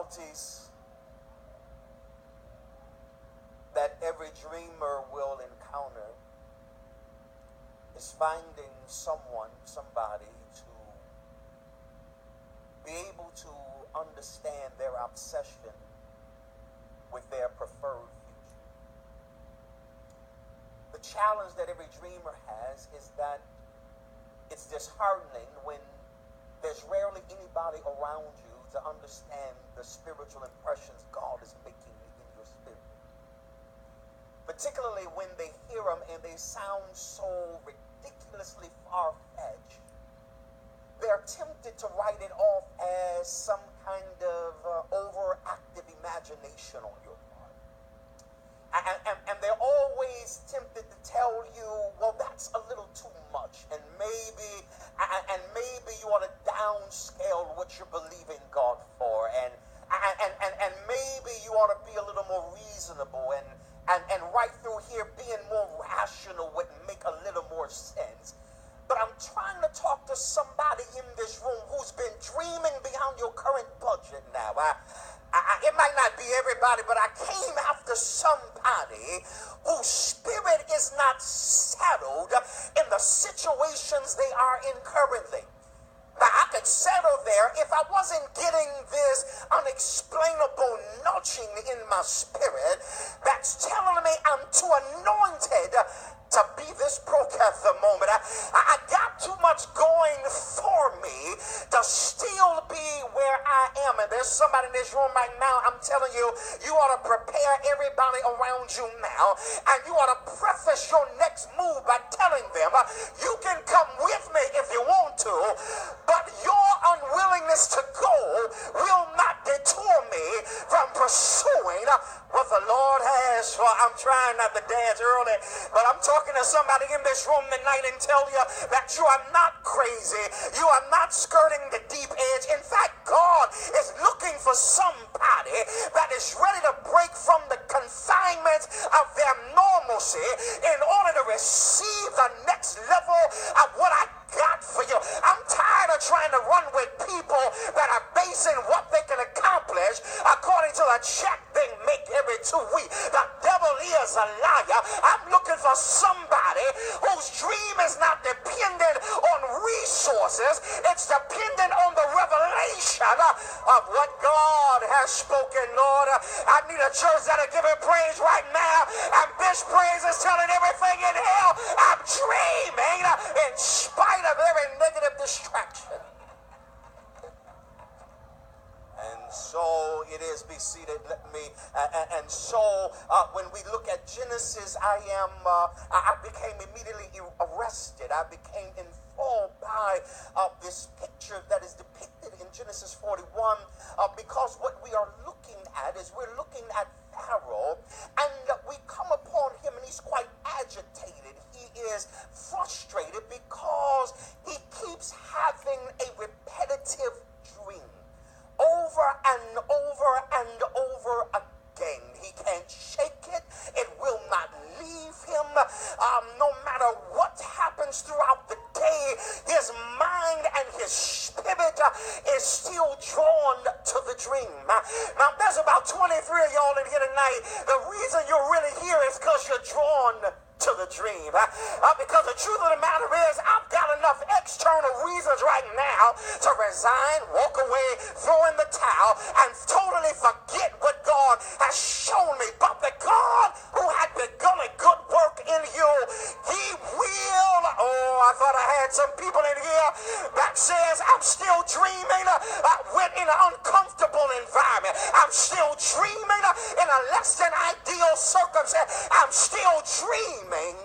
difficulties that every dreamer will encounter is finding somebody to be able to understand their obsession with their preferred future. The challenge that every dreamer has is that it's disheartening when there's rarely anybody around you to understand the spiritual impressions God is making in your spirit. Particularly when they hear them and they sound so ridiculously far-fetched, they're tempted to write it off as some kind of overactive imagination on your part. And they're always tempted to tell you, well, that's a little too much, and maybe you ought to downscale what you're believing God for, and maybe you ought to be a little more reasonable, and right through here being more rational would make a little more sense. But I'm trying to talk to somebody in this room who's been dreaming beyond your current budget now. It might not be everybody, but I came after somebody whose spirit is not settled in the situations they are in currently. Now, I could settle there if I wasn't getting this unexplainable nudging in my spirit that's telling me I'm too anointed to be this broke at the moment. I got too much going for me to still be where I am. And there's somebody in this room right now, I'm telling you, you ought to prepare everybody around you now, and you ought to preface your next move by telling them, you can come with me if you want to, but your unwillingness to go will not detour me from pursuing what the Lord has for. I'm trying not to dance early, but I'm talking to somebody in this room tonight and tell you that you are not crazy. You are not skirting the deep edge. In fact, God is looking for somebody that is ready to break from the confinements of their normalcy in order to receive the next level of what I got for you. I'm tired of trying to run with people that are basing what they can accomplish according to the check they make every 2 weeks. The devil is a liar. I'm looking for somebody whose dream is not dependent on resources. It's dependent on the revelation of what God has spoken. Lord, I need a church that'll give him praise right now. And this praise is telling everything in hell I'm dreaming in spite of every negative distraction. And so it is, be seated, let me, and so when we look at Genesis, I became immediately arrested. I became enthralled by this picture that is depicted in Genesis 41, because what we are looking at is we're looking at Pharaoh, and we come upon him and he's quite agitated. He is frustrated because he keeps having a repetitive dream over and over and over again. He can't shake it. It will not leave him. No matter what happens throughout the day, his mind and his spirit is still drawn to the dream. Now, there's about 23 of y'all in here tonight. The reason you're really here is because you're drawn to the dream. Because the truth of the matter is, I've got enough external reasons right now to resign, walk away, throw in the towel, and totally forget what God has shown me. But the God who had begun a good work in you, he will. Oh, I thought I had some people in here that says I'm still dreaming in an uncomfortable environment. I'm still dreaming in a less than ideal circumstance. I'm still dreaming